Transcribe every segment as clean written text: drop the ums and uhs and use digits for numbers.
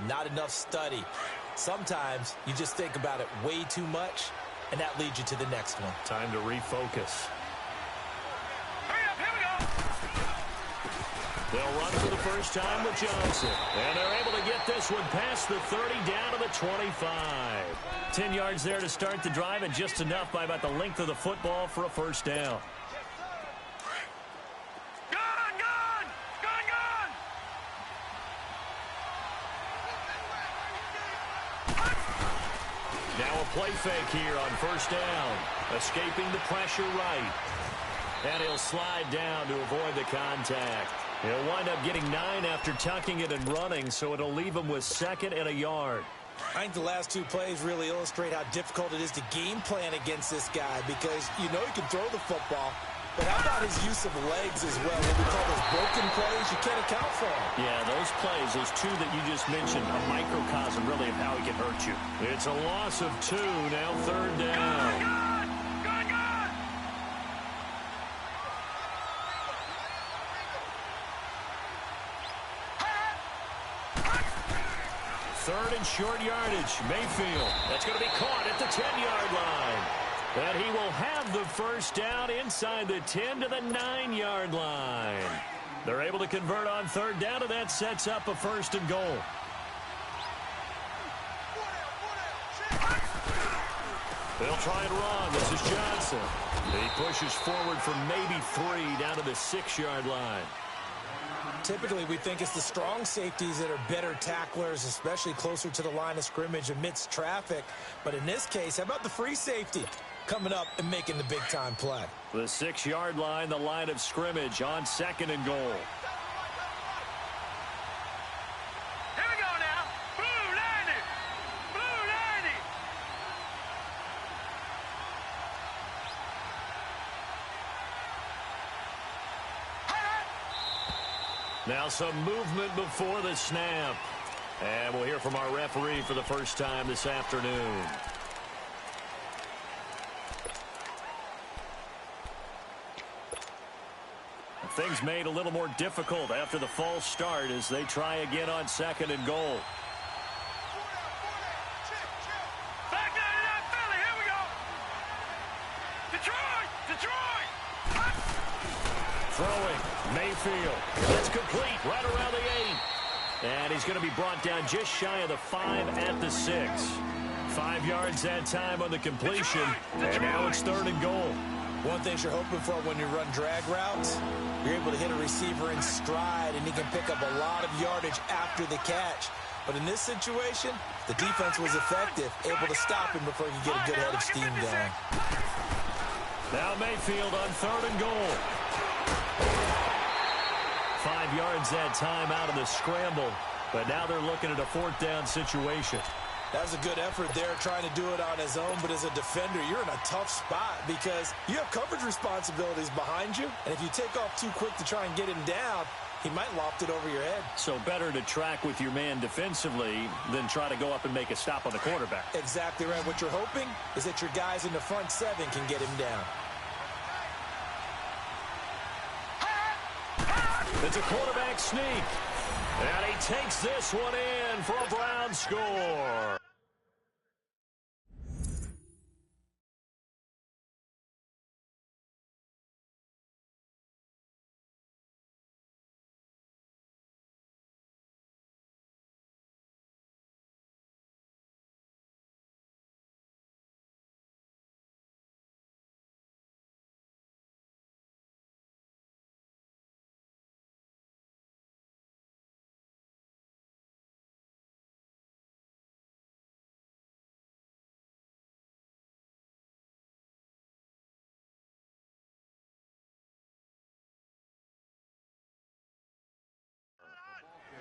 not enough study. Sometimes you just think about it way too much, and that leads you to the next one. Time to refocus. They'll run for the first time with Johnson. And they're able to get this one past the 30 down to the 25. 10 yards there to start the drive, and just enough by about the length of the football for a first down. Now a play fake here on first down. Escaping the pressure right. And he'll slide down to avoid the contact. He'll wind up getting 9 after tucking it and running, so it'll leave him with 2nd and a yard. I think the last 2 plays really illustrate how difficult it is to game plan against this guy, because you know he can throw the football, but how about his use of legs as well? What we call those broken plays, you can't account for them. Yeah, those plays, those 2 that you just mentioned, a microcosm really of how he can hurt you. It's a loss of 2, now 3rd down. Third and short yardage. Mayfield. That's going to be caught at the 10-yard line. And he will have the first down inside the 10 to the 9-yard line. They're able to convert on 3rd down, and that sets up a 1st and goal. They'll try and run. This is Johnson. He pushes forward for maybe 3 down to the 6-yard line. Typically, we think it's the strong safeties that are better tacklers, especially closer to the line of scrimmage amidst traffic. But in this case, how about the free safety coming up and making the big-time play? The 6-yard line, the line of scrimmage on 2nd and goal. Here we go now. Blue 90. Blue 90. Now some movement before the snap. And we'll hear from our referee for the first time this afternoon. Things made a little more difficult after the false start as they try again on 2nd and goal. Back down to that Philly. Here we go. Detroit. Detroit. Throwing. Mayfield. That's complete right around the 8. And he's going to be brought down just shy of the 5 at the 6. 5 yards that time on the completion. And now it's 3rd and goal. One thing you're hoping for when you run drag routes, you're able to hit a receiver in stride, and he can pick up a lot of yardage after the catch. But in this situation, the defense was effective, able to stop him before he could get a good head of steam going. Now Mayfield on 3rd and goal. 5 yards that time out of the scramble, but now they're looking at a 4th down situation. That was a good effort there, trying to do it on his own, but as a defender, you're in a tough spot because you have coverage responsibilities behind you, and if you take off too quick to try and get him down, he might loft it over your head. So better to track with your man defensively than try to go up and make a stop on the quarterback. Exactly right. What you're hoping is that your guys in the front 7 can get him down. It's a quarterback sneak. And he takes this one in for a Brown score.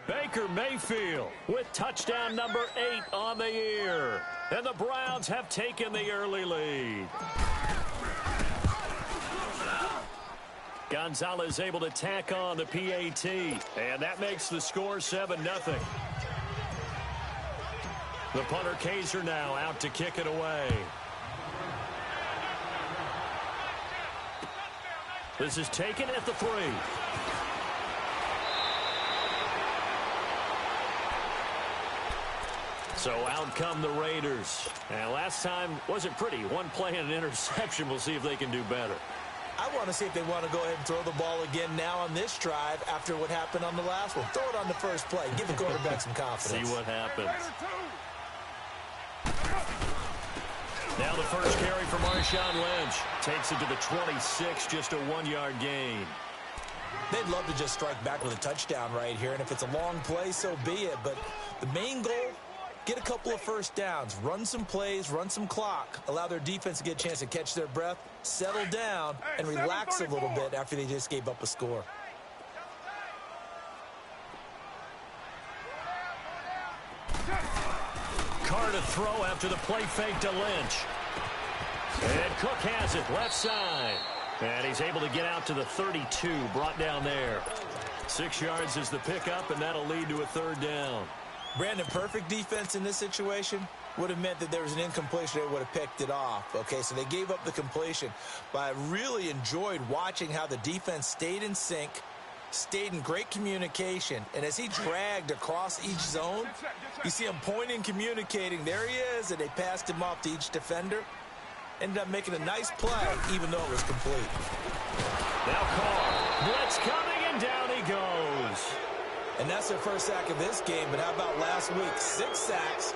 Baker Mayfield with touchdown number 8 on the year. And the Browns have taken the early lead. Gonzalez able to tack on the PAT. And that makes the score 7-0. The punter Kaiser now out to kick it away. This is taken at the 3. So out come the Raiders. And last time wasn't pretty. One play and an interception. We'll see if they can do better. I want to see if they want to go ahead and throw the ball again now on this drive after what happened on the last one. Throw it on the first play. Give the quarterback some confidence. See what happens. Now the first carry for Marshawn Lynch. Takes it to the 26, just a 1-yard gain. They'd love to just strike back with a touchdown right here, and if it's a long play, so be it. But the main goal, get a couple of first downs, run some plays, run some clock, allow their defense to get a chance to catch their breath, settle down, and relax a little bit after they just gave up a score. Carr to throw after the play fake to Lynch. And Cook has it left side. And he's able to get out to the 32, brought down there. 6 yards is the pickup, and that'll lead to a 3rd down. Brandon, perfect defense in this situation would have meant that there was an incompletion. They would have picked it off. Okay, so they gave up the completion. But I really enjoyed watching how the defense stayed in sync, stayed in great communication. And as he dragged across each zone, you see him pointing, communicating. There he is, and they passed him off to each defender. Ended up making a nice play, even though it was complete. Now Carr, blitz coming, and down he goes. And that's their first sack of this game, but how about last week? 6 sacks,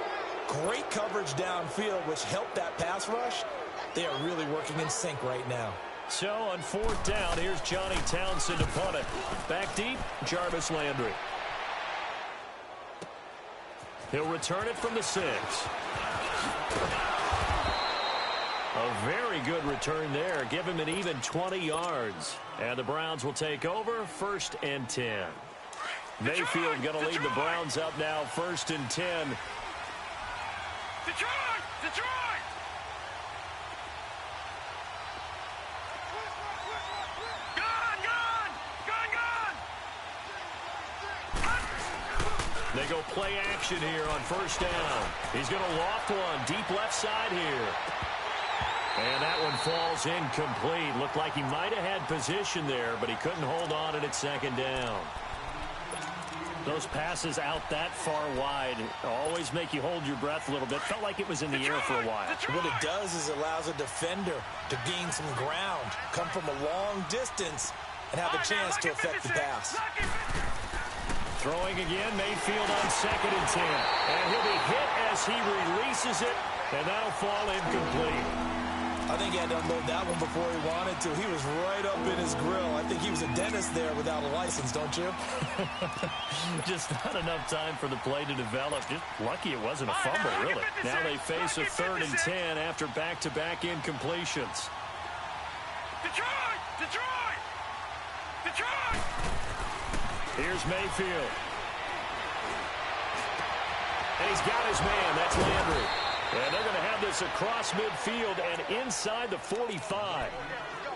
great coverage downfield, which helped that pass rush. They are really working in sync right now. So on 4th down, here's Johnny Townsend to punt it. Back deep, Jarvis Landry. He'll return it from the 6. A very good return there. Give him an even 20 yards. And the Browns will take over 1st and 10. Mayfield going to lead the Browns up now 1st and 10. Detroit! Detroit! Gone! Gone! Gone! Gone! They go play action here on 1st down. He's going to loft one deep left side here. And that one falls incomplete. Looked like he might have had position there, but he couldn't hold on at 2nd down. Those passes out that far wide always make you hold your breath a little bit. Felt like it was in the air for a while. What it does is it allows a defender to gain some ground, come from a long distance, and have a chance to affect the pass. Throwing again, Mayfield on 2nd and 10. And he'll be hit as he releases it, and that'll fall incomplete. I think he had to unload that one before he wanted to. He was right up in his grill. I think he was a dentist there without a license, don't you? Just not enough time for the play to develop. Just lucky it wasn't a fumble, really. Now they face a 3rd and 10 after back-to-back incompletions. Detroit! Detroit! Detroit! Here's Mayfield. And he's got his man. That's Landry. And they're going to have this across midfield and inside the 45.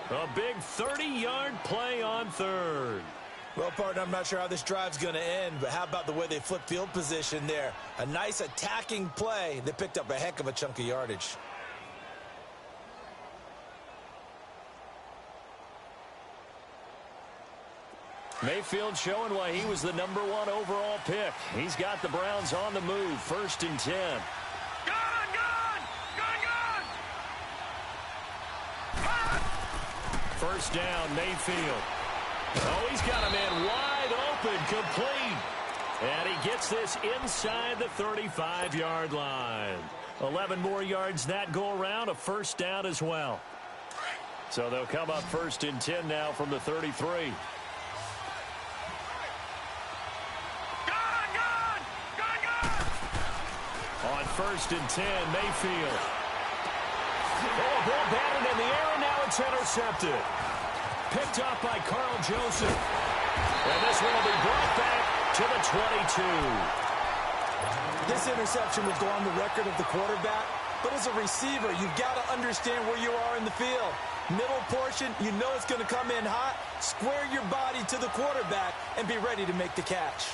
A big 30-yard play on 3rd. Well, partner, I'm not sure how this drive's going to end, but how about the way they flip field position there? A nice attacking play. They picked up a heck of a chunk of yardage. Mayfield showing why he was the #1 overall pick. He's got the Browns on the move, 1st and 10. First down, Mayfield. Oh, he's got a man wide open, complete. And he gets this inside the 35-yard line. 11 more yards that go around, a 1st down as well. So they'll come up 1st and 10 now from the 33. On 1st and 10, Mayfield. Oh, ball batted in the air, and now it's intercepted. Picked up by Carl Joseph. And this one will be brought back to the 22. This interception will go on the record of the quarterback, but as a receiver, you've got to understand where you are in the field. Middle portion, you know it's going to come in hot. Square your body to the quarterback and be ready to make the catch.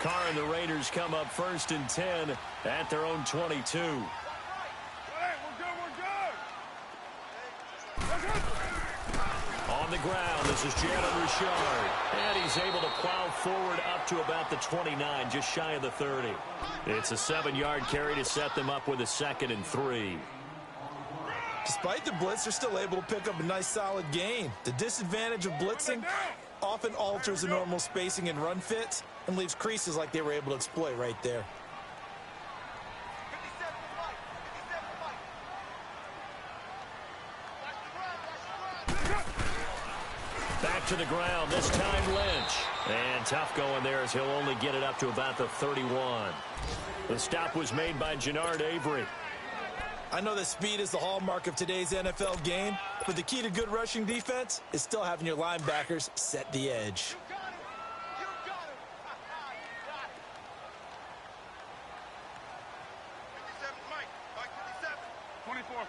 Carr and the Raiders come up 1st and 10 at their own 22. On the ground. This is Jalen Richard. And he's able to plow forward up to about the 29, just shy of the 30. It's a 7-yard carry to set them up with a 2nd and 3. Despite the blitz, they're still able to pick up a nice, solid gain. The disadvantage of blitzing often alters the normal spacing and run fits and leaves creases like they were able to exploit right there. Back to the ground, this time Lynch. And tough going there as he'll only get it up to about the 31. The stop was made by Jannard Avery. I know that speed is the hallmark of today's NFL game, but the key to good rushing defense is still having your linebackers set the edge. You got him. 57, Mike 57. 24.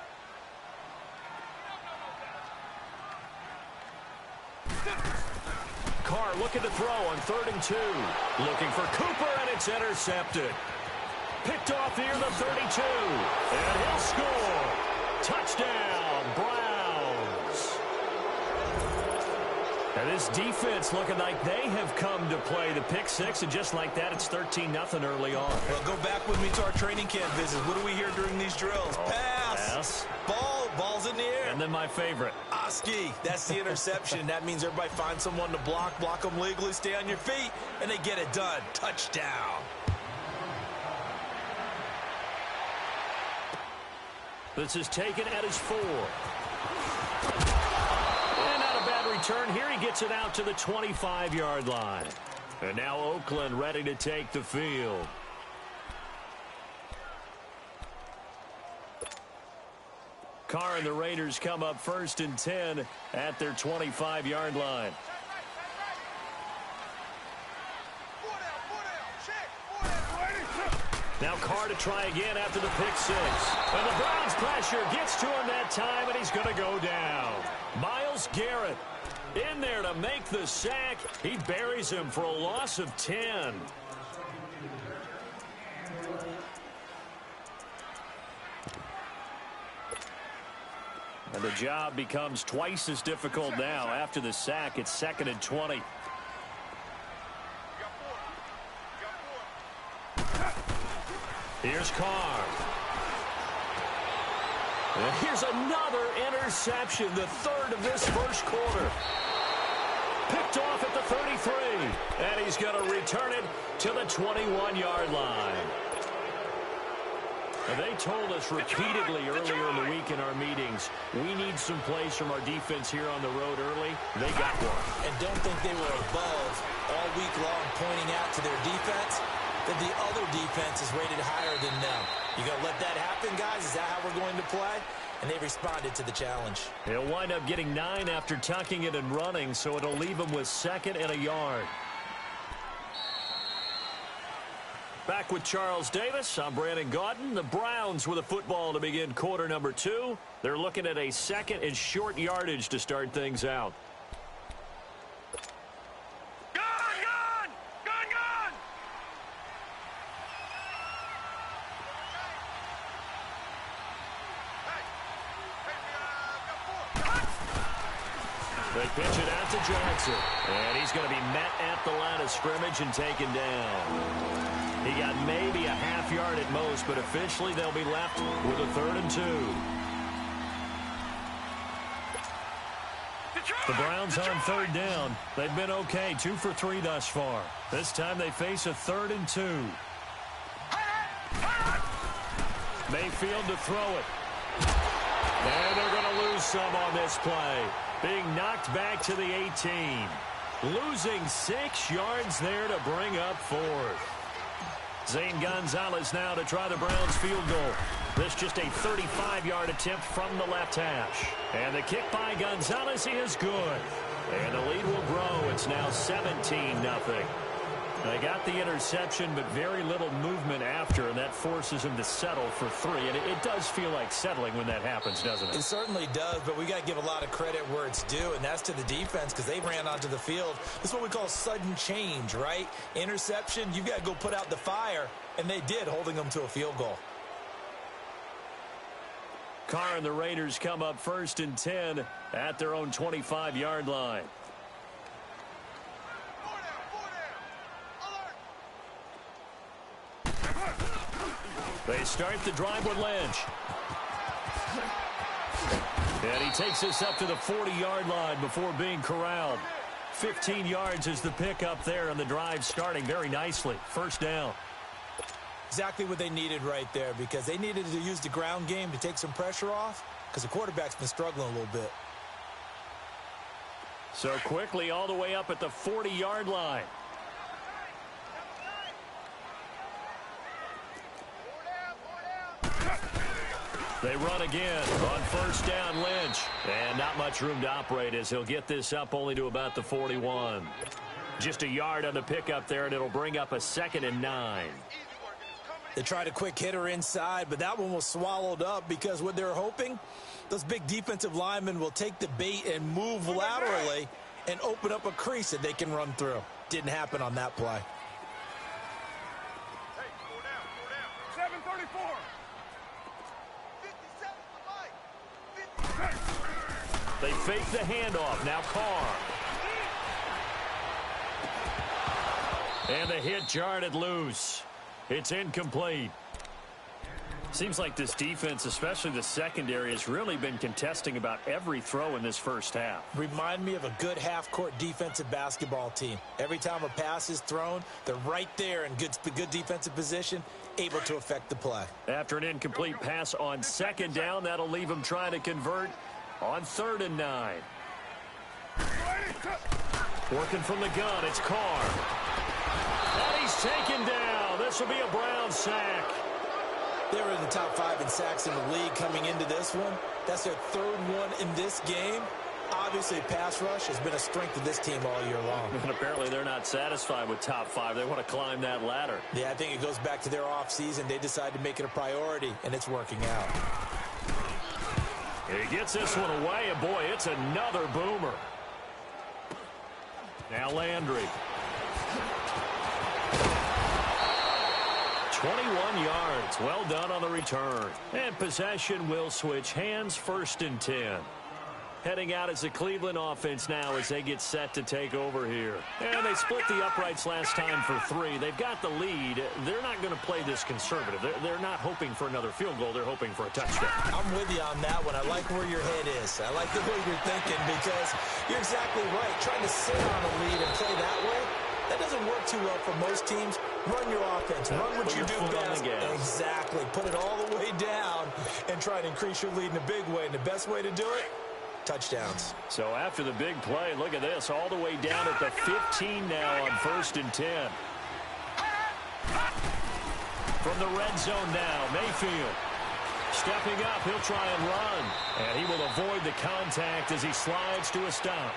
Carr looking to throw on 3rd and 2. Looking for Cooper, and it's intercepted. Picked off near the 32. And he'll score. Touchdown, Browns. And this defense looking like they have come to play the pick six, and just like that, it's 13-0 early on. Well, go back with me to our training camp visits. What do we hear during these drills? Pass. Ball's in the air. And then my favorite. Oski, that's the interception. That means everybody finds someone to block them legally, stay on your feet, and they get it done. Touchdown. This is taken at his 4. And not a bad return here. He gets it out to the 25-yard line. And now Oakland ready to take the field. Carr and the Raiders come up 1st and 10 at their 25-yard line. Now Carr to try again after the pick six. And the Browns pressure gets to him that time, and he's going to go down. Myles Garrett in there to make the sack. He buries him for a loss of 10. And the job becomes twice as difficult now. After the sack, it's 2nd and 20. Here's Carr. And here's another interception, the 3rd of this first quarter. Picked off at the 33. And he's going to return it to the 21-yard line. And they told us repeatedly earlier in the week in our meetings, we need some plays from our defense here on the road early. They got one. And don't think they were above all week long pointing out to their defense that the other defense is rated higher than them. You going to let that happen, guys? Is that how we're going to play? And they responded to the challenge. He'll wind up getting 9 after tucking it and running, so it'll leave him with 2nd and a yard. Back with Charles Davis, I'm Brandon Gaudin. The Browns with a football to begin quarter number 2. They're looking at a 2nd and short yardage to start things out. They pitch it out to Johnson. And he's going to be met at the line of scrimmage and taken down. He got maybe a half yard at most, but officially they'll be left with a 3rd and 2. The Browns on 3rd down. They've been okay, 2 for 3 thus far. This time they face a 3rd and 2. Mayfield to throw it. And they're going to lose some on this play. Being knocked back to the 18. Losing 6 yards there to bring up 4th. Zane Gonzalez now to try the Browns field goal. This just a 35-yard attempt from the left hash. And the kick by Gonzalez is good. And the lead will grow. It's now 17-0. They got the interception, but very little movement after, and that forces him to settle for 3. And it does feel like settling when that happens, doesn't it? It certainly does, but we got to give a lot of credit where it's due, and that's to the defense because they ran onto the field. This is what we call sudden change, right? Interception, you've got to go put out the fire, and they did, holding them to a field goal. Carr and the Raiders come up 1st and 10 at their own 25-yard line. They start the drive with Lynch. And he takes this up to the 40-yard line before being corralled. 15 yards is the pickup there, and the drive starting very nicely. 1st down. Exactly what they needed right there, because they needed to use the ground game to take some pressure off, because the quarterback's been struggling a little bit. So quickly all the way up at the 40-yard line. They run again on 1st down, Lynch. And not much room to operate as he'll get this up only to about the 41. Just a yard on the pickup there, and it'll bring up a 2nd and 9. They tried a quick hitter inside, but that one was swallowed up because what they're hoping, those big defensive linemen will take the bait and move laterally and open up a crease that they can run through. Didn't happen on that play. Hey, 4 down. 734. 57 to Mike. They fake the handoff. Now Carr. And the hit jarred loose. It's incomplete. Seems like this defense, especially the secondary, has really been contesting about every throw in this first half. Remind me of a good half-court defensive basketball team. Every time a pass is thrown, they're right there in good defensive position, able to affect the play. After an incomplete pass on 2nd down, that'll leave them trying to convert on 3rd and 9. Working from the gun, it's Carr. And he's taken down. This will be a Brown sack. They were in the top 5 in sacks in the league coming into this one. That's their 3rd one in this game. Obviously, pass rush has been a strength of this team all year long. And apparently they're not satisfied with top 5. They want to climb that ladder. Yeah, I think it goes back to their offseason. They decided to make it a priority, and it's working out. He gets this one away, and boy, it's another boomer. Now Landry. 21 yards. Well done on the return. And possession will switch hands. 1st and 10. Heading out as the Cleveland offense now as they get set to take over here. And they split the uprights last time for 3. They've got the lead. They're not going to play this conservative. They're not hoping for another field goal. They're hoping for a touchdown. I'm with you on that one. I like where your head is. I like the way you're thinking, because you're exactly right. Trying to sit on a lead and play that way, that doesn't work too well for most teams. Run your offense. Run what you do best. Exactly. Put it all the way down and try to increase your lead in a big way. And the best way to do it, touchdowns. So after the big play, look at this. All the way down at the 15 now on 1st and 10. From the red zone now, Mayfield. Stepping up, he'll try and run. And he will avoid the contact as he slides to a stop.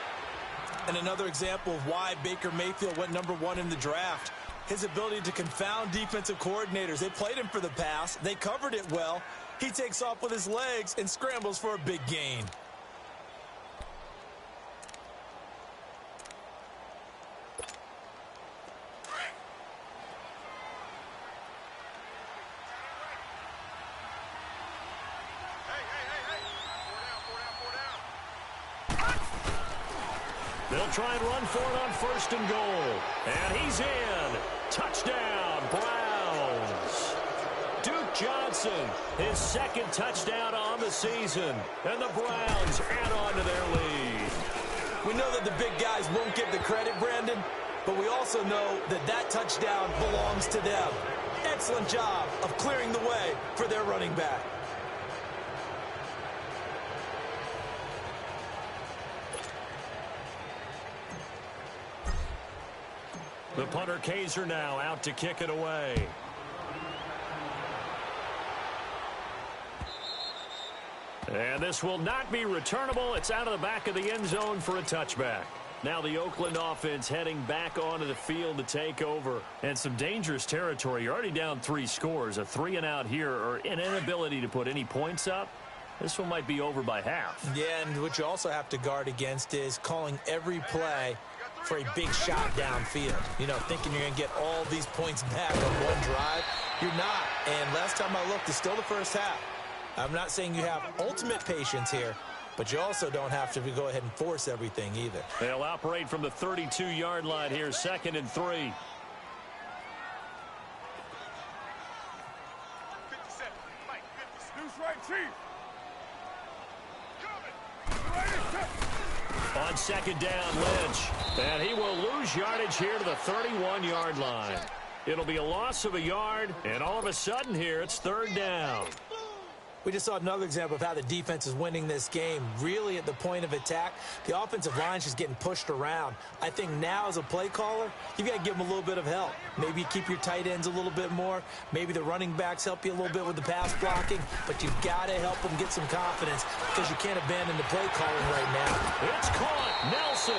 And another example of why Baker Mayfield went #1 in the draft. His ability to confound defensive coordinators. They played him for the pass. They covered it well. He takes off with his legs and scrambles for a big gain. They'll try and run for it on 1st and goal. And he's in. Touchdown, Browns. Duke Johnson, his 2nd touchdown on the season. And the Browns add on to their lead. We know that the big guys won't get the credit, Brandon, but we also know that that touchdown belongs to them. Excellent job of clearing the way for their running back. The punter Kaiser now out to kick it away. And this will not be returnable. It's out of the back of the end zone for a touchback. Now the Oakland offense heading back onto the field to take over. And some dangerous territory. You're already down 3 scores. A 3-and-out here, or an inability to put any points up. This one might be over by half. Yeah, and what you also have to guard against is calling every play for a big shot downfield. You know, thinking you're going to get all these points back on one drive. You're not. And last time I looked, it's still the first half. I'm not saying you have ultimate patience here, but you also don't have to go ahead and force everything either. They'll operate from the 32-yard line here, 2nd and 3. On 2nd down, Lynch. And he will lose yardage here to the 31-yard line. It'll be a loss of a yard, and all of a sudden here, it's 3rd down. We just saw another example of how the defense is winning this game. Really at the point of attack, the offensive line's just getting pushed around. I think now as a play caller, you've got to give them a little bit of help. Maybe keep your tight ends a little bit more. Maybe the running backs help you a little bit with the pass blocking. But you've got to help them get some confidence because you can't abandon the play calling right now. It's caught. Nelson.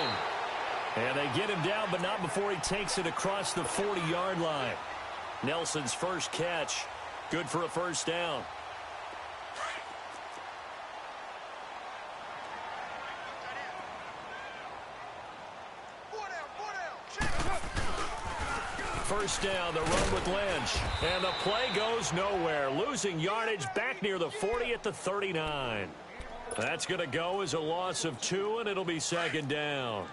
And they get him down, but not before he takes it across the 40-yard line. Nelson's first catch. Good for a 1st down. First down, the run with Lynch. And the play goes nowhere. Losing yardage back near the 40 at the 39. That's going to go as a loss of 2, and it'll be 2nd down.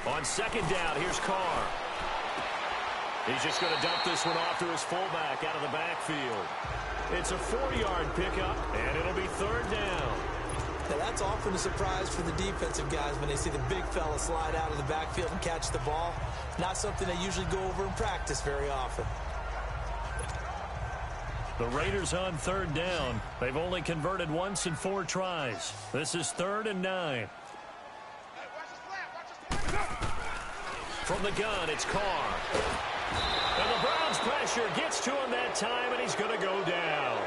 On 2nd down, here's Carr. He's just going to dump this one off to his fullback out of the backfield. It's a 4-yard pickup, and it'll be 3rd down. Now, that's often a surprise for the defensive guys when they see the big fella slide out of the backfield and catch the ball. Not something they usually go over in practice very often. The Raiders on 3rd down. They've only converted once in 4 tries. This is 3rd and 9. From the gun, it's Carr. And the Browns pressure gets to him that time, and he's going to go down.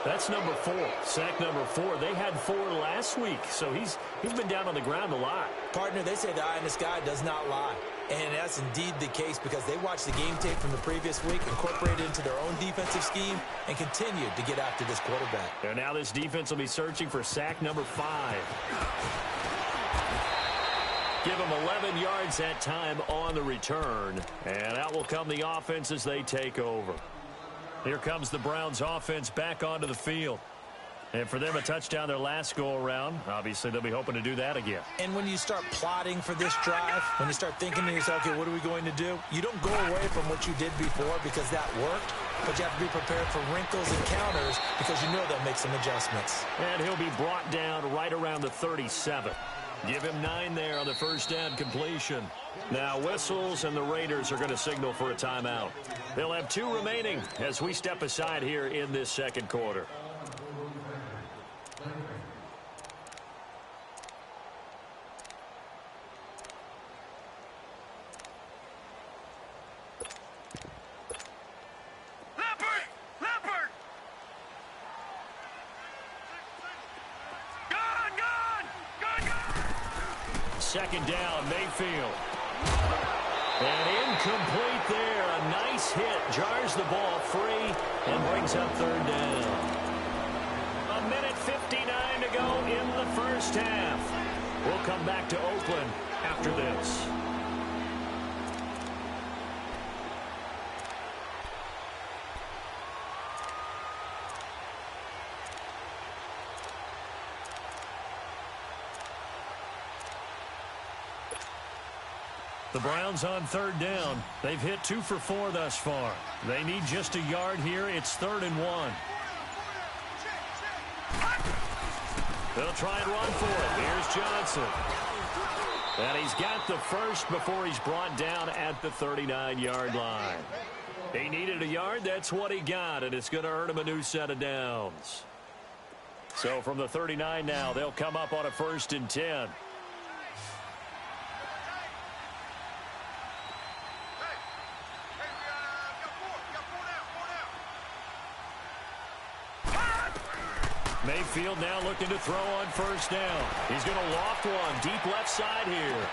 That's number 4. Sack number 4. They had 4 last week, so he's been down on the ground a lot. Partner, they say the eye in the sky does not lie. And that's indeed the case because they watched the game tape from the previous week, incorporated it into their own defensive scheme, and continued to get after this quarterback. And now this defense will be searching for sack number 5. Give them 11 yards that time on the return. And out will come the offense as they take over. Here comes the Browns offense back onto the field. And for them, a touchdown their last go-around. Obviously, they'll be hoping to do that again. And when you start plotting for this drive, when you start thinking to yourself, okay, what are we going to do? You don't go away from what you did before because that worked, but you have to be prepared for wrinkles and counters because you know they'll make some adjustments. And he'll be brought down right around the 37. Give him 9 there on the first down completion. Now whistles, and the Raiders are going to signal for a timeout. They'll have 2 remaining as we step aside here in this second quarter. Second down, Mayfield. And incomplete there. A nice hit. Jars the ball free and brings up 3rd down. 1:59 to go in the first half. We'll come back to Oakland after this. The Browns on 3rd down. They've hit 2 for 4 thus far. They need just a yard here. It's 3rd and 1. They'll try and run for it. Here's Johnson. And he's got the first before he's brought down at the 39-yard line. He needed a yard. That's what he got, and it's going to earn him a new set of downs. So from the 39 now, they'll come up on a 1st and 10. Mayfield now looking to throw on 1st down. He's going to loft one deep left side here.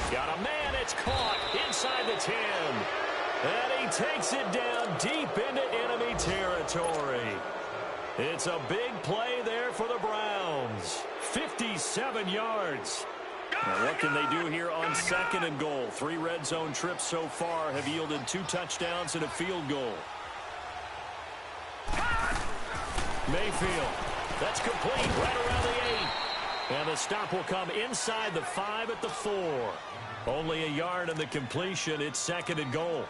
Got a man. It's caught inside the 10. And he takes it down deep into enemy territory. It's a big play there for the Browns. 57 yards. Now what can they do here on 2nd and goal? 3 red zone trips so far have yielded 2 touchdowns and a field goal. Mayfield. That's complete right around the 8. And the stop will come inside the 5 at the 4. Only a yard on the completion. It's 2nd and goal.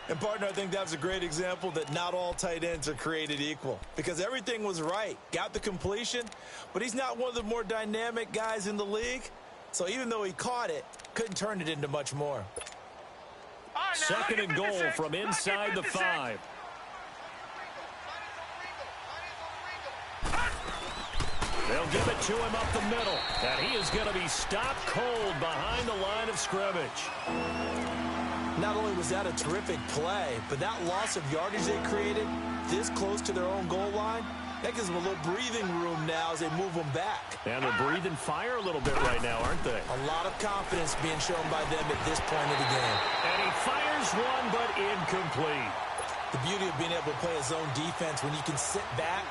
And, partner, I think that's a great example that not all tight ends are created equal. Because everything was right. Got the completion, but he's not one of the more dynamic guys in the league. So even though he caught it, couldn't turn it into much more. Right, 2nd and goal from inside the 5. They'll give it to him up the middle. And he is going to be stopped cold behind the line of scrimmage. Not only was that a terrific play, but that loss of yardage they created this close to their own goal line, that gives them a little breathing room now as they move them back. And they're breathing fire a little bit right now, aren't they? A lot of confidence being shown by them at this point of the game. And he fires one, but incomplete. The beauty of being able to play a zone defense when you can sit back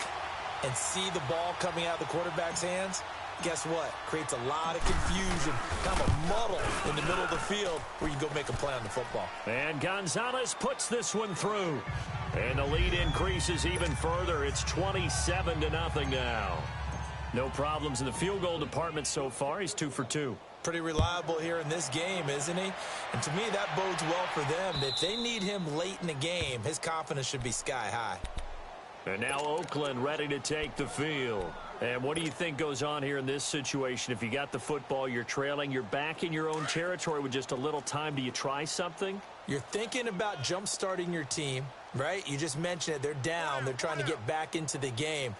and see the ball coming out of the quarterback's hands, guess what? Creates a lot of confusion, kind of a muddle in the middle of the field where you can go make a play on the football. And Gonzalez puts this one through. And the lead increases even further. It's 27-0 now. No problems in the field goal department so far. He's 2 for 2. Pretty reliable here in this game, isn't he? And to me, that bodes well for them. If they need him late in the game, his confidence should be sky high. And now Oakland ready to take the field. And what do you think goes on here in this situation? If you got the football, you're trailing, you're back in your own territory with just a little time. Do you try something? You're thinking about jump-starting your team, right? You just mentioned it. They're down. They're trying to get back into the game.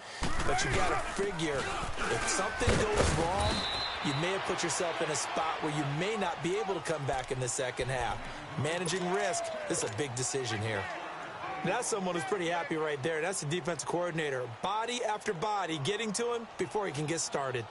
But you got to figure if something goes wrong, you may have put yourself in a spot where you may not be able to come back in the second half. Managing risk, this is a big decision here. That's someone who's pretty happy right there. That's the defensive coordinator. Body after body getting to him before he can get started.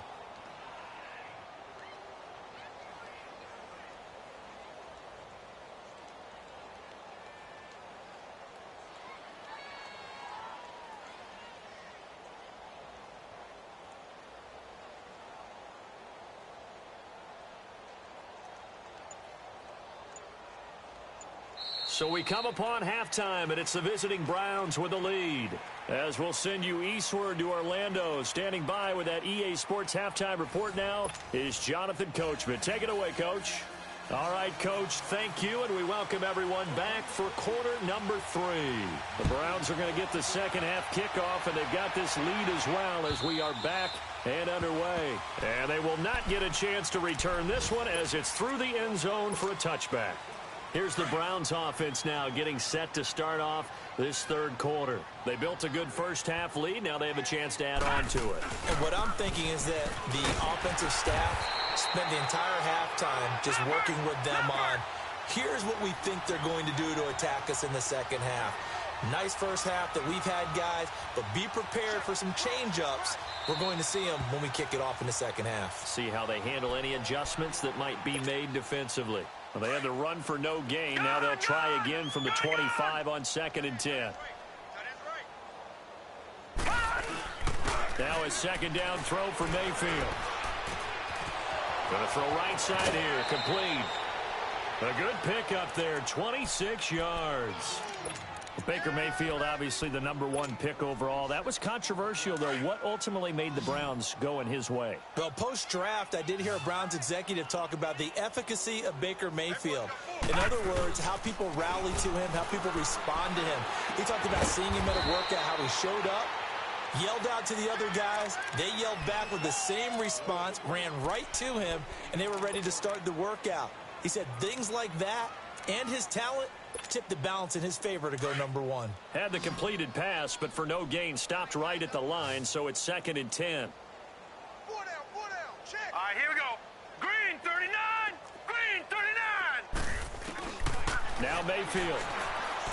So we come upon halftime, and it's the visiting Browns with the lead. As we'll send you eastward to Orlando. Standing by with that EA Sports halftime report now is Jonathan Coachman. Take it away, Coach. All right, Coach, thank you, and we welcome everyone back for quarter number 3. The Browns are going to get the second half kickoff, and they've got this lead as well as we are back and underway. And they will not get a chance to return this one as it's through the end zone for a touchback. Here's the Browns offense now getting set to start off this third quarter. They built a good first half lead. Now they have a chance to add on to it. And what I'm thinking is that the offensive staff spent the entire halftime just working with them on, here's what we think they're going to do to attack us in the second half. Nice first half that we've had, guys, but be prepared for some change-ups. We're going to see them when we kick it off in the second half. See how they handle any adjustments that might be made defensively. Well, they had the run for no gain. Now they'll try again from the 25 on 2nd and 10. Now a second down throw for Mayfield. Going to throw right side here. Complete. A good pickup there. 26 yards. Baker Mayfield, obviously the #1 pick overall. That was controversial, though. What ultimately made the Browns go in his way? Well, post-draft, I did hear a Browns executive talk about the efficacy of Baker Mayfield. In other words, how people rally to him, how people respond to him. He talked about seeing him at a workout, how he showed up, yelled out to the other guys. They yelled back with the same response, ran right to him, and they were ready to start the workout. He said things like that and his talent tipped the balance in his favor to go #1. Had the completed pass, but for no gain, stopped right at the line, so it's 2nd and 10. 4 down, check. All right, here we go. Green 39, green 39. Now Mayfield.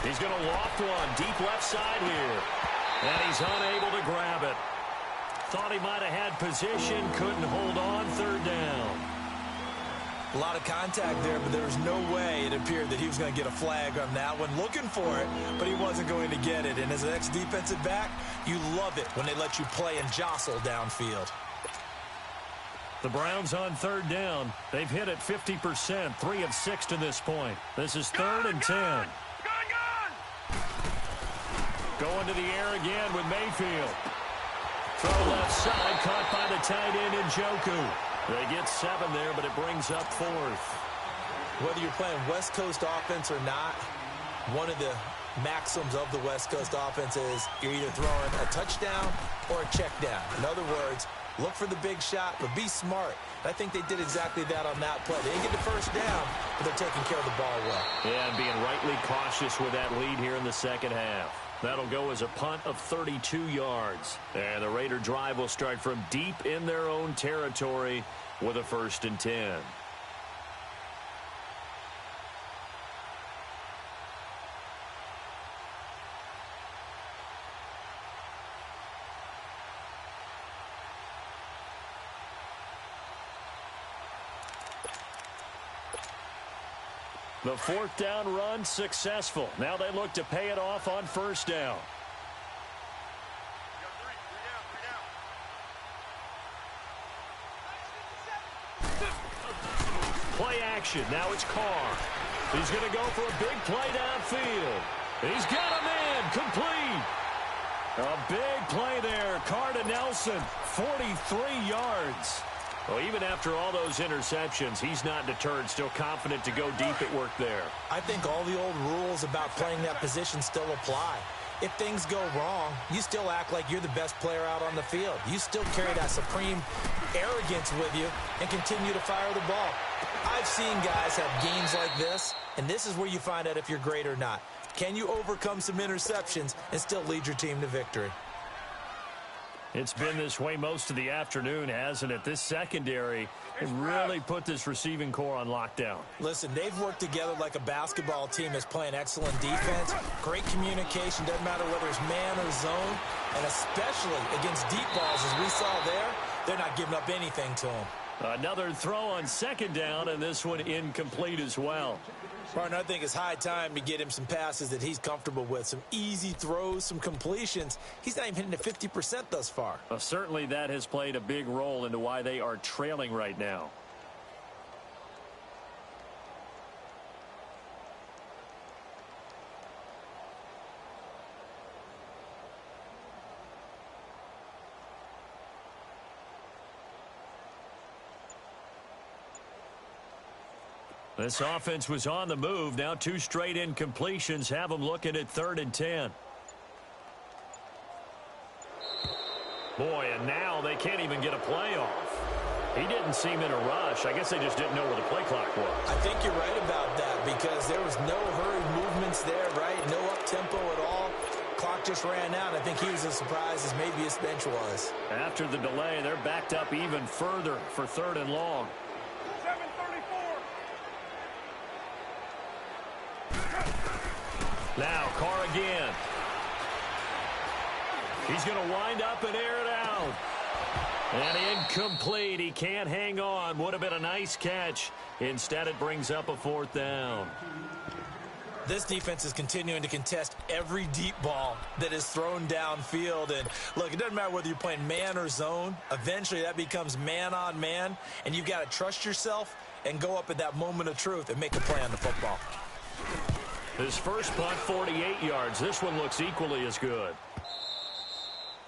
He's going to loft one deep left side here. And he's unable to grab it. Thought he might have had position, couldn't hold on, 3rd down. A lot of contact there, but there was no way it appeared that he was going to get a flag on that one. Looking for it, but he wasn't going to get it. And as an ex-defensive back, you love it when they let you play and jostle downfield. The Browns on third down. They've hit it 50%, 3 of 6 to this point. This is 3rd and 10. Going to the air again with Mayfield. Throw left side, caught by the tight end Njoku. They get 7 there, but it brings up 4th. Whether you're playing West Coast offense or not, one of the maxims of the West Coast offense is you're either throwing a touchdown or a check down. In other words, look for the big shot, but be smart. I think they did exactly that on that play. They didn't get the first down, but they're taking care of the ball well. Yeah, and being rightly cautious with that lead here in the second half. That'll go as a punt of 32 yards. And the Raider drive will start from deep in their own territory with a 1st and 10. The 4th down run successful. Now they look to pay it off on 1st down. Play action. Now it's Carr. He's going to go for a big play downfield. He's got him in. Complete. A big play there. Carr to Nelson. 43 yards. Well, even after all those interceptions, he's not deterred, still confident to go deep at work there. I think all the old rules about playing that position still apply. If things go wrong, you still act like you're the best player out on the field. You still carry that supreme arrogance with you and continue to fire the ball. I've seen guys have games like this, and this is where you find out if you're great or not. Can you overcome some interceptions and still lead your team to victory? It's been this way most of the afternoon, hasn't it? This secondary has really put this receiving core on lockdown. Listen, they've worked together like a basketball team that's playing excellent defense. Great communication, doesn't matter whether it's man or zone. And especially against deep balls, as we saw there, they're not giving up anything to them. Another throw on 2nd down, and this one incomplete as well. Partner, I think it's high time to get him some passes that he's comfortable with. Some easy throws, some completions. He's not even hitting the 50% thus far. Certainly that has played a big role into why they are trailing right now. This offense was on the move. Now 2 straight incompletions have them looking at 3rd and 10. Boy, and now they can't even get a play off. He didn't seem in a rush. I guess they just didn't know where the play clock was. I think you're right about that because there was no hurried movements there, right? No up-tempo at all. Clock just ran out. I think he was as surprised as maybe his bench was. After the delay, they're backed up even further for 3rd and long. 7:34. Now, Carr again. He's going to wind up and air it out. And incomplete. He can't hang on. Would have been a nice catch. Instead, it brings up a 4th down. This defense is continuing to contest every deep ball that is thrown downfield. And, look, it doesn't matter whether you're playing man or zone. Eventually, that becomes man-on-man. And you've got to trust yourself and go up at that moment of truth and make a play on the football. His first punt, 48 yards. This one looks equally as good.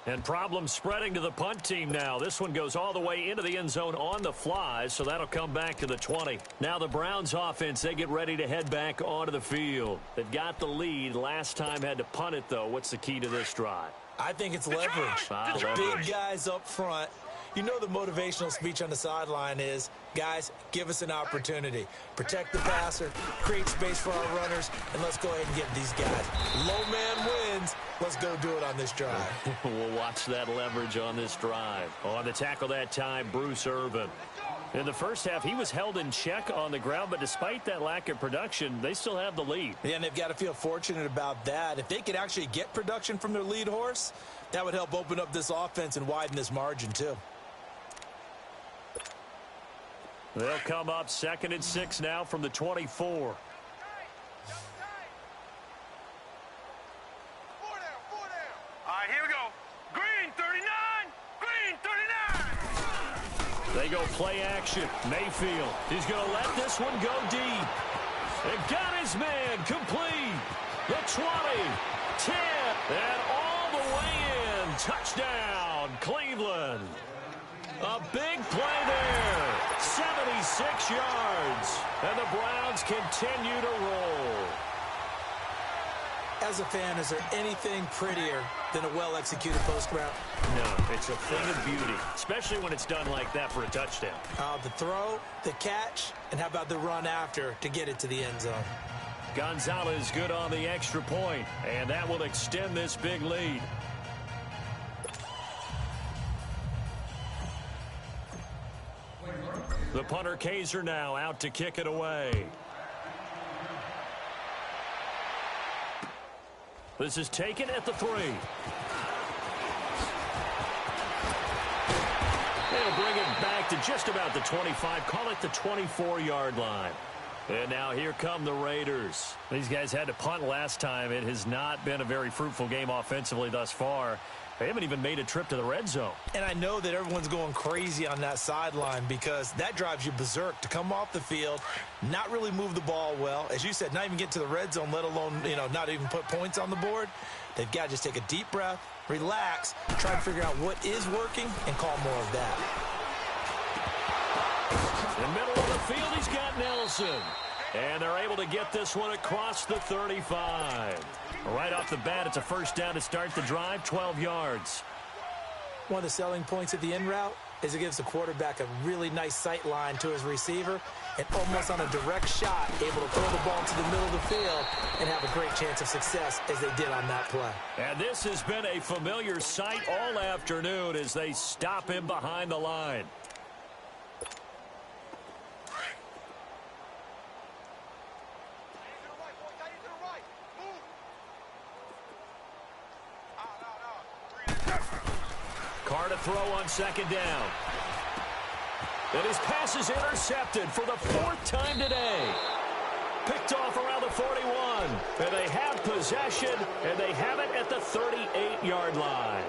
And problems spreading to the punt team now. This one goes all the way into the end zone on the fly, so that'll come back to the 20. Now the Browns offense, they get ready to head back onto the field. They've got the lead. Last time had to punt it, though. What's the key to this drive? I think it's leverage. Big guys up front. You know the motivational speech on the sideline is, guys, give us an opportunity. Protect the passer, create space for our runners, and let's go ahead and get these guys. Low man wins. Let's go do it on this drive. We'll watch that leverage on this drive. On the tackle that time, Bruce Irvin. In the first half, he was held in check on the ground, but despite that lack of production, they still have the lead. Yeah, and they've got to feel fortunate about that. If they could actually get production from their lead horse, that would help open up this offense and widen this margin, too. They'll come up 2nd and 6 now from the 24. All right, here we go. Green 39. Green 39. They go play action. Mayfield, he's going to let this one go deep. And got his man complete. The 20, 10, and all the way in. Touchdown, Cleveland. A big play there. 76 yards. And the Browns continue to roll. As a fan, is there anything prettier than a well-executed post route? No, it's a thing of beauty, especially when it's done like that for a touchdown. The throw, the catch, and how about the run after to get it to the end zone? Gonzalez good on the extra point, and that will extend this big lead. The punter Kaiser now out to kick it away. This is taken at the 3. They'll bring it back to just about the 25. Call it the 24-yard line. And now here come the Raiders. These guys had to punt last time. It has not been a very fruitful game offensively thus far. They haven't even made a trip to the red zone. And I know that everyone's going crazy on that sideline because that drives you berserk to come off the field, not really move the ball well. As you said, not even get to the red zone, let alone, not even put points on the board. They've got to just take a deep breath, relax, try to figure out what is working, and call more of that. In the middle of the field, he's got Nelson. And they're able to get this one across the 35. Right off the bat, it's a first down to start the drive, 12 yards. One of the selling points of the in route is it gives the quarterback a really nice sight line to his receiver and almost on a direct shot, able to throw the ball to the middle of the field and have a great chance of success as they did on that play. And this has been a familiar sight all afternoon as they stop him behind the line. Carr to throw on second down. And his pass is intercepted for the 4th time today. Picked off around the 41. And they have possession, and they have it at the 38-yard line.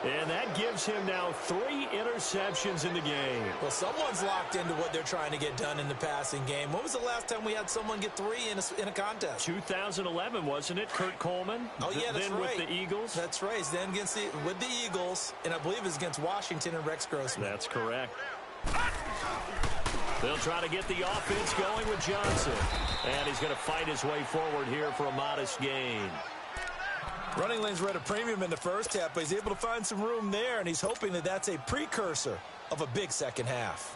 And that gives him now 3 interceptions in the game. Well, someone's locked into what they're trying to get done in the passing game. When was the last time we had someone get 3 in a contest? 2011, wasn't it? Kurt Coleman? Oh, yeah, that's then right. With the Eagles? That's right. Then with the Eagles, and I believe it's against Washington and Rex Grossman. That's correct. They'll try to get the offense going with Johnson. And he's going to fight his way forward here for a modest gain. Running lanes were at a premium in the first half, but he's able to find some room there, and he's hoping that that's a precursor of a big second half.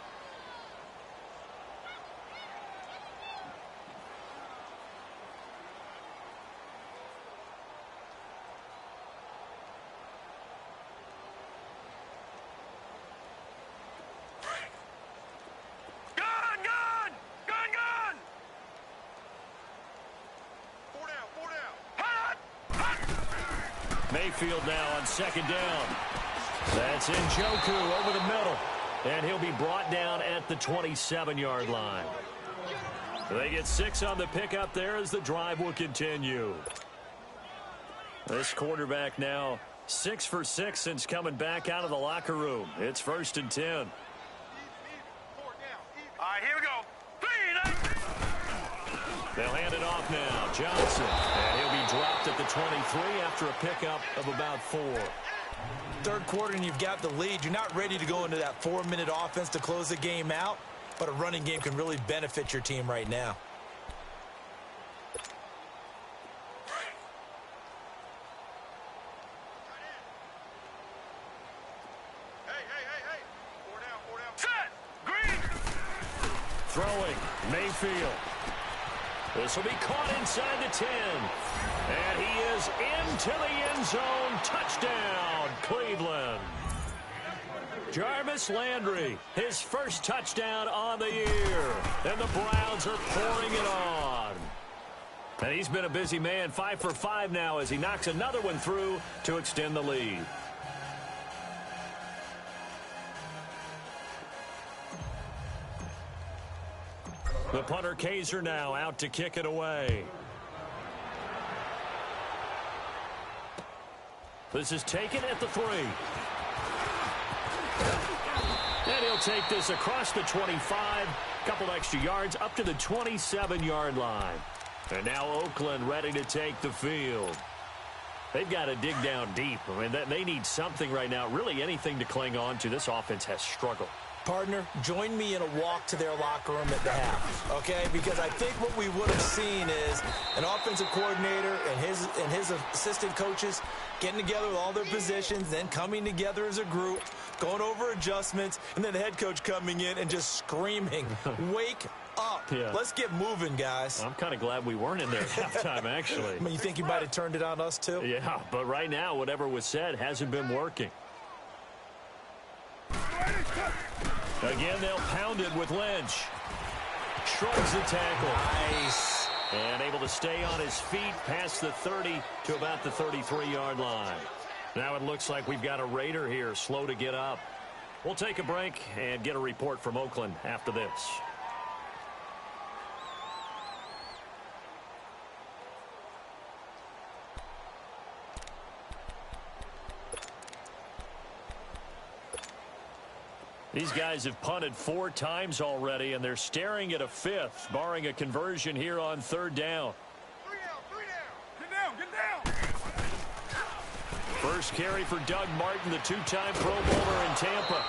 Mayfield now on second down. That's Njoku over the middle. And he'll be brought down at the 27-yard line. They get 6 on the pickup there as the drive will continue. This quarterback now 6 for 6 since coming back out of the locker room. It's 1st and 10. All right, here we go. 3, 9. They'll hand it off now. Johnson. And he'll be dropped at the 23 after a pickup of about 4. Third quarter and you've got the lead. You're not ready to go into that 4-minute offense to close the game out, but a running game can really benefit your team right now. Hey. 4 down. Set. Green. Throwing. Mayfield. This will be caught inside the 10. And he is into the end zone. Touchdown, Cleveland. Jarvis Landry, his first touchdown on the year. And the Browns are pouring it on. And he's been a busy man, 5 for 5 now as he knocks another one through to extend the lead. The punter Kaiser now out to kick it away. This is taken at the 3. And he'll They'll take this across the 25, a couple extra yards up to the 27-yard line. And now Oakland ready to take the field. They've got to dig down deep. I mean, they need something right now, really anything to cling on to. This offense has struggled. Partner, join me in a walk to their locker room at the half, okay? Because I think what we would have seen is an offensive coordinator and his assistant coaches getting together with all their positions, then coming together as a group, going over adjustments, and then the head coach coming in and just screaming, wake up. Yeah. Let's get moving, guys. I'm kind of glad we weren't in there at halftime, actually. I mean, you think you might have turned it on us, too? Yeah, but right now, whatever was said hasn't been working. Again, they'll pound it with Lynch. Shrugs the tackle. Nice. And able to stay on his feet past the 30 to about the 33-yard line. Now it looks like we've got a Raider here, slow to get up. We'll take a break and get a report from Oakland after this. These guys have punted 4 times already, and they're staring at a 5th, barring a conversion here on 3rd down. 3 down. Get down. First carry for Doug Martin, the 2-time Pro Bowler in Tampa.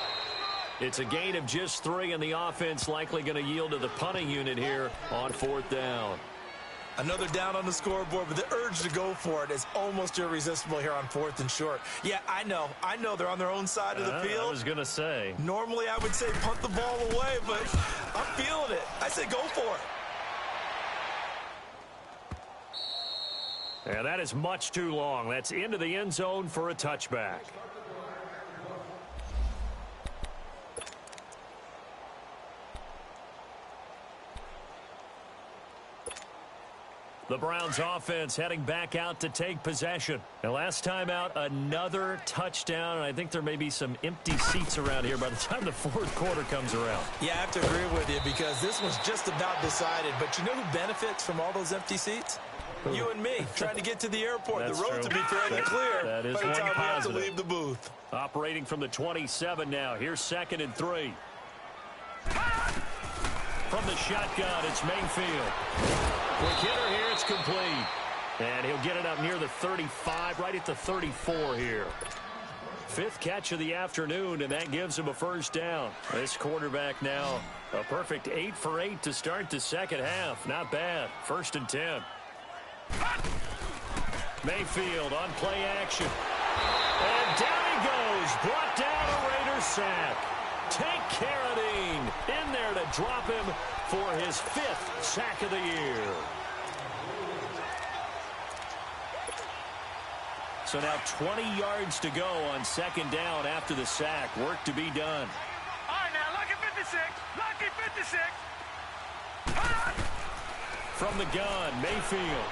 It's a gain of just 3, and the offense likely going to yield to the punting unit here on 4th down. Another down on the scoreboard, but the urge to go for it is almost irresistible here on 4th and short. Yeah, I know they're on their own side of the field. I was going to say. Normally I would say punt the ball away, but I'm feeling it. I say go for it. Yeah, that is much too long. That's into the end zone for a touchback. The Browns offense heading back out to take possession. And last time out, another touchdown. And I think there may be some empty seats around here by the time the 4th quarter comes around. Yeah, I have to agree with you because this was just about decided. But you know who benefits from all those empty seats? You and me, trying to get to the airport. That's the roads true. will be fairly clear that is by the one time we have to positive. leave the booth. Operating from the 27 now. Here's 2nd and 3. From the shotgun, it's Mayfield. Quick hitter here, it's complete. And he'll get it up near the 35, right at the 34 here. 5th catch of the afternoon, and that gives him a 1st down. This quarterback now, a perfect 8 for 8 to start the second half. Not bad. 1st and 10. Mayfield on play action. And down he goes. Brought down a Raider sack. Take Carradine in there to drop him for his 5th sack of the year. So now 20 yards to go on 2nd down after the sack. Work to be done. All right, now, lucky 56. Lucky 56. From the gun, Mayfield.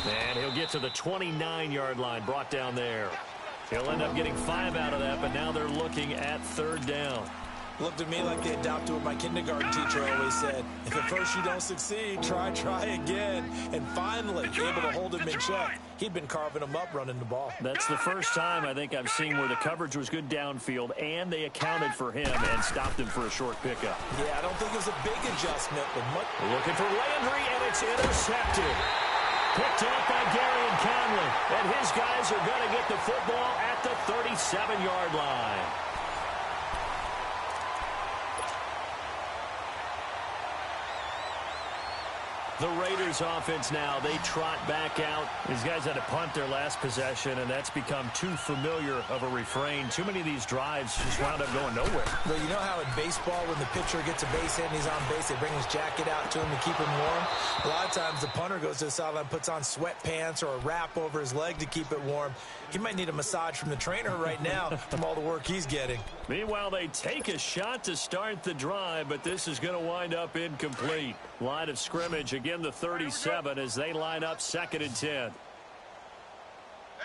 And he'll get to the 29-yard line, brought down there. He'll end up getting 5 out of that, but now they're looking at 3rd down. Looked at me like they adopted what my kindergarten teacher always said. If at first you don't succeed, try again. And finally, able to hold him in check. He'd been carving him up running the ball. That's the first time I think I've seen where the coverage was good downfield, and they accounted for him and stopped him for a short pickup. Yeah, I don't think it was a big adjustment, but much. Looking for Landry, and it's intercepted. Picked up by Gary and Conley. And his guys are going to get the football at the 37-yard line. The Raiders offense now, they trot back out. These guys had to punt their last possession, and that's become too familiar of a refrain. Too many of these drives just wound up going nowhere. But you know how in baseball, when the pitcher gets a base hit and he's on base, they bring his jacket out to him to keep him warm? A lot of times the punter goes to the sideline, puts on sweatpants or a wrap over his leg to keep it warm. He might need a massage from the trainer right now from all the work he's getting. Meanwhile, they take a shot to start the drive, but this is going to wind up incomplete. Line of scrimmage, again the 37 as they line up 2nd and 10. Hey,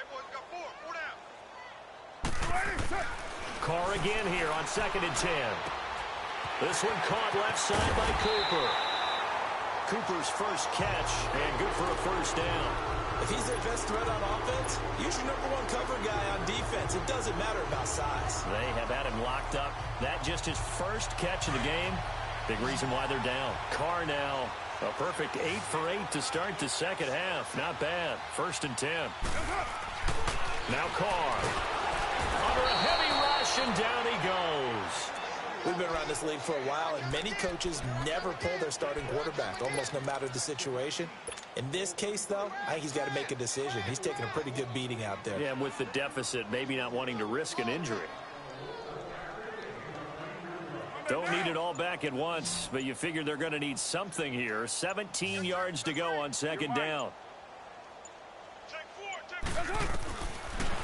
boys, got 4 down. Carr again here on 2nd and 10. This one caught left side by Cooper. Cooper's first catch, and good for a 1st down. If he's their best threat on offense, use your #1 cover guy on defense. It doesn't matter about size. They have had him locked up. That just his first catch of the game. Big reason why they're down. Carr now, a perfect 8 for 8 to start the second half. Not bad. 1st and 10. Now Carr. Under a heavy rush, and down he goes. We've been around this league for a while, and many coaches never pull their starting quarterback, almost no matter the situation. In this case, though, I think he's got to make a decision. He's taking a pretty good beating out there. Yeah, and with the deficit, maybe not wanting to risk an injury. Don't need it all back at once, but you figure they're going to need something here. 17 yards to go on 2nd down.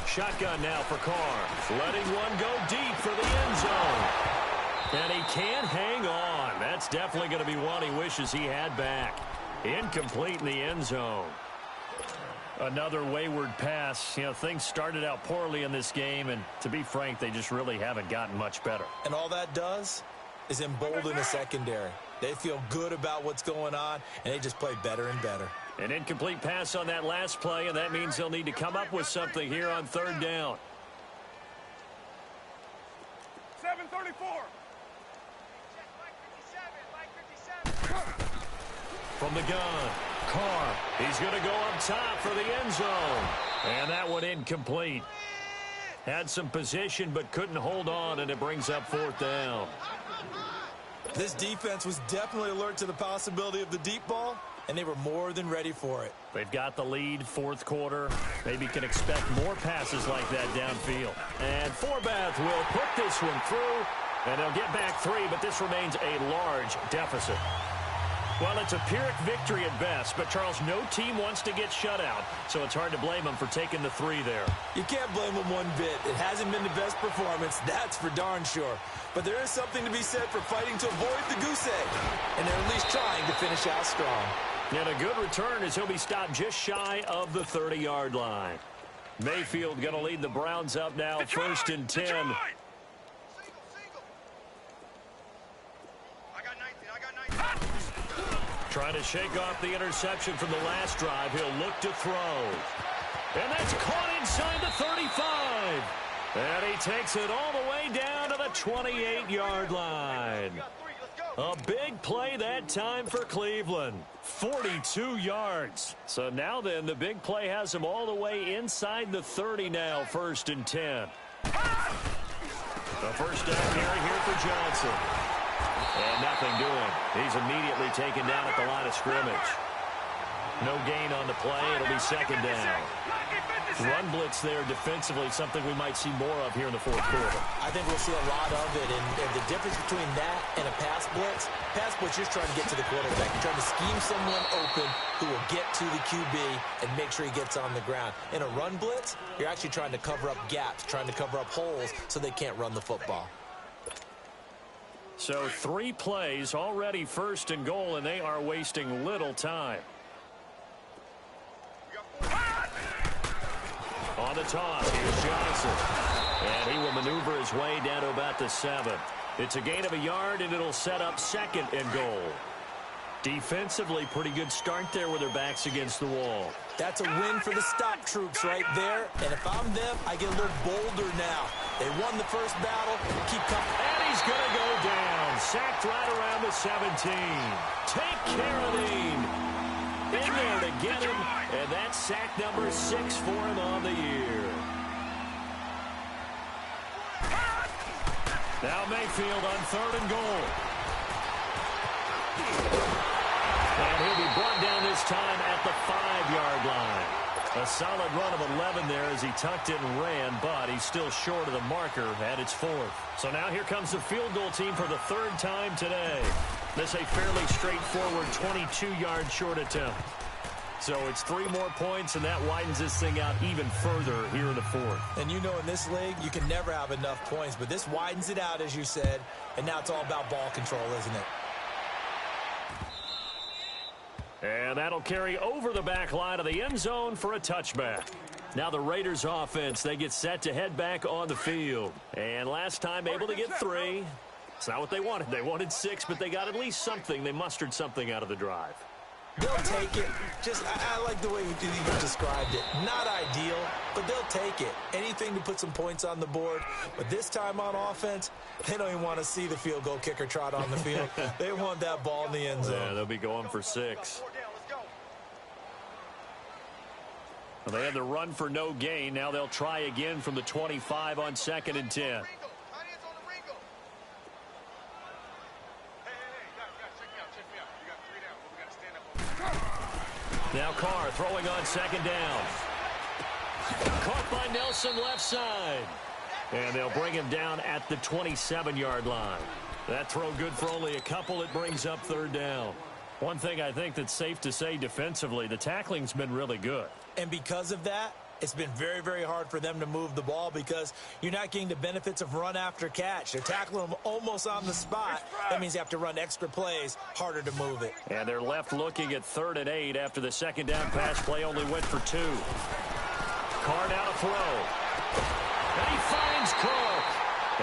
Shotgun now for Carr. Letting one go deep for the end zone. And he can't hang on. That's definitely going to be one he wishes he had back. Incomplete in the end zone. Another wayward pass. You know, things started out poorly in this game, and to be frank, they just really haven't gotten much better. And all that does is embolden the secondary. They feel good about what's going on, and they just play better and better. An incomplete pass on that last play, and that means they'll need to come up with something here on 3rd down. 7:34. From the gun, Carr. He's going to go up top for the end zone. And that one incomplete. Had some position but couldn't hold on, and it brings up 4th down. This defense was definitely alert to the possibility of the deep ball, and they were more than ready for it. They've got the lead, 4th quarter. Maybe can expect more passes like that downfield. And Forbath will put this one through, and they'll get back 3, but this remains a large deficit. Well, it's a Pyrrhic victory at best, but, Charles, no team wants to get shut out, so it's hard to blame them for taking the 3 there. You can't blame them one bit. It hasn't been the best performance, that's for darn sure. But there is something to be said for fighting to avoid the goose egg, and they're at least trying to finish out strong. And a good return as he'll be stopped just shy of the 30-yard line. Mayfield going to lead the Browns up now, 1st and 10. Trying to shake off the interception from the last drive. He'll look to throw. And that's caught inside the 35. And he takes it all the way down to the 28-yard line. A big play that time for Cleveland. 42 yards. So now then, the big play has him all the way inside the 30 now, 1st and 10. The first down carry here for Johnson. And nothing doing. He's immediately taken down at the line of scrimmage. No gain on the play. It'll be 2nd down. Run blitz there defensively, something we might see more of here in the 4th quarter. I think we'll see a lot of it, and the difference between that and a pass blitz, you're trying to get to the quarterback. You're trying to scheme someone open who will get to the QB and make sure he gets on the ground. In a run blitz, you're actually trying to cover up gaps, trying to cover up holes so they can't run the football. So 3 plays already 1st and goal, and they are wasting little time. On the toss, here's Johnson. And he will maneuver his way down to about the 7. It's a gain of a yard, and it'll set up 2nd and goal. Defensively, pretty good start there with their backs against the wall. That's a win for the stop troops right there. And if I'm them, I get a little bolder now. They won the first battle. Keep coming. And he's going to go down. Sacked right around the 17. Take care of him. In there to get him. And that's sack number 6 for him on the year. Now Mayfield on 3rd and goal. And he'll be brought down this time at the 5-yard line. A solid run of 11 there as he tucked it and ran, but he's still short of the marker at its 4th. So now here comes the field goal team for the 3rd time today. This a fairly straightforward 22-yard short attempt. So it's 3 more points, and that widens this thing out even further here in the 4th. And you know in this league, you can never have enough points, but this widens it out, as you said, and now it's all about ball control, isn't it? And that'll carry over the back line of the end zone for a touchback. Now the Raiders offense, they get set to head back on the field. And last time able to get 3. It's not what they wanted. They wanted 6, but they got at least something. They mustered something out of the drive. They'll take it. I like the way you described it. Not ideal, but they'll take it. Anything to put some points on the board. But this time on offense, they don't even want to see the field goal kicker trot on the field. They want that ball in the end zone. Yeah, they'll be going for 6. Well, they had the run for no gain. Now they'll try again from the 25 on 2nd and 10. Now Carr throwing on 2nd down. Caught by Nelson left side. And they'll bring him down at the 27-yard line. That throw good for only a couple. It brings up 3rd down. One thing I think that's safe to say defensively, the tackling's been really good. And because of that, it's been very, very hard for them to move the ball because you're not getting the benefits of run after catch. They're tackling them almost on the spot. That means you have to run extra plays, harder to move it. And they're left looking at 3rd and 8 after the 2nd down pass play only went for 2. Carr now to throw. And he finds Cook.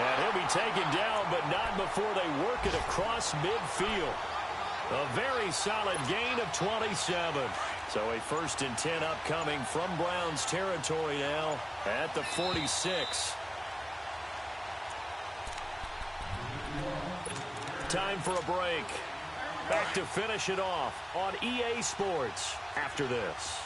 And he'll be taken down, but not before they work it across midfield. A very solid gain of 27. So a 1st and 10 upcoming from Browns territory now at the 46. Time for a break. Back to finish it off on EA Sports after this.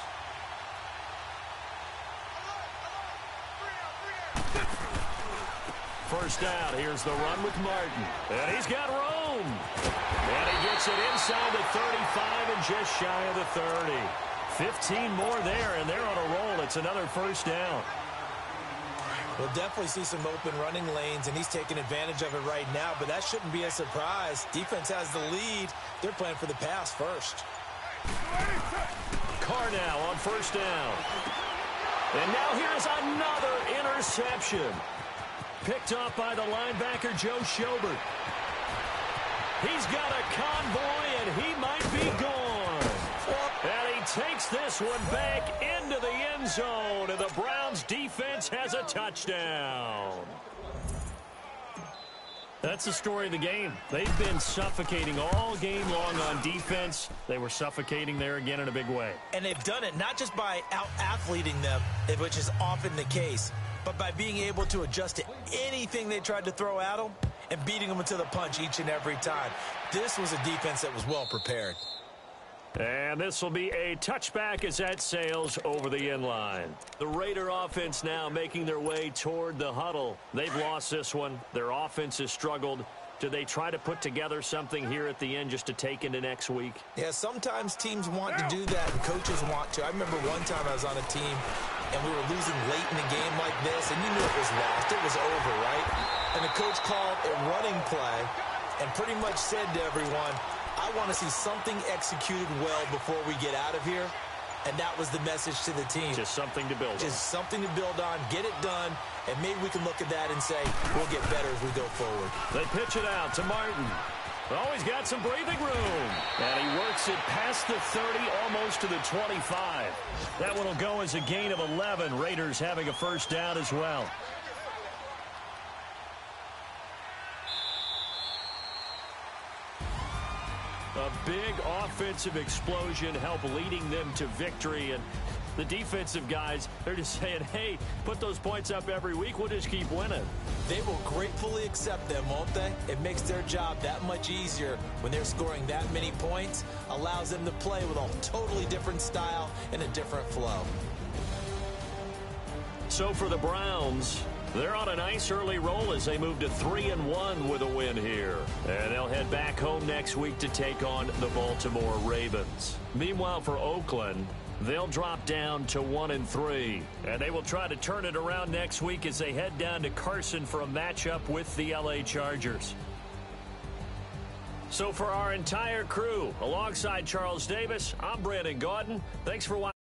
First down, here's the run with Martin. And he's got room. And he gets it inside the 35 and just shy of the 30. 15 more there, and they're on a roll. It's another 1st down. We'll definitely see some open running lanes, and he's taking advantage of it right now, but that shouldn't be a surprise. Defense has the lead. They're playing for the pass first. Carr now on 1st down. And now here's another interception. Picked up by the linebacker, Joe Schobert. He's got a convoy, and he might be gone. And he takes this one back into the end zone, and the Browns defense has a touchdown. That's the story of the game. They've been suffocating all game long on defense. They were suffocating there again in a big way. And they've done it not just by out-athleting them, which is often the case, but by being able to adjust to anything they tried to throw at them and beating them into the punch each and every time. This was a defense that was well prepared. And this will be a touchback as that sails over the end line. The Raider offense now making their way toward the huddle. They've lost this one. Their offense has struggled. Do they try to put together something here at the end just to take into next week? Yeah, sometimes teams want to do that and coaches want to. I remember one time I was on a team and we were losing late in the game like this, and you knew it was lost. It was over, right? And the coach called a running play and pretty much said to everyone, I want to see something executed well before we get out of here. And that was the message to the team. Just something to build on. Just something to build on, get it done, and maybe we can look at that and say, we'll get better as we go forward. They pitch it out to Martin. Oh, he's got some breathing room. And he works it past the 30, almost to the 25. That one will go as a gain of 11. Raiders having a 1st down as well. A big offensive explosion helped leading them to victory. And the defensive guys, they're just saying, hey, put those points up every week. We'll just keep winning. They will gratefully accept them, won't they? It makes their job that much easier when they're scoring that many points. Allows them to play with a totally different style and a different flow. So for the Browns, they're on a nice early roll as they move to 3-1 with a win here. And they'll head back home next week to take on the Baltimore Ravens. Meanwhile, for Oakland, they'll drop down to 1-3. And they will try to turn it around next week as they head down to Carson for a matchup with the LA Chargers. So for our entire crew, alongside Charles Davis, I'm Brandon Gaudin. Thanks for watching.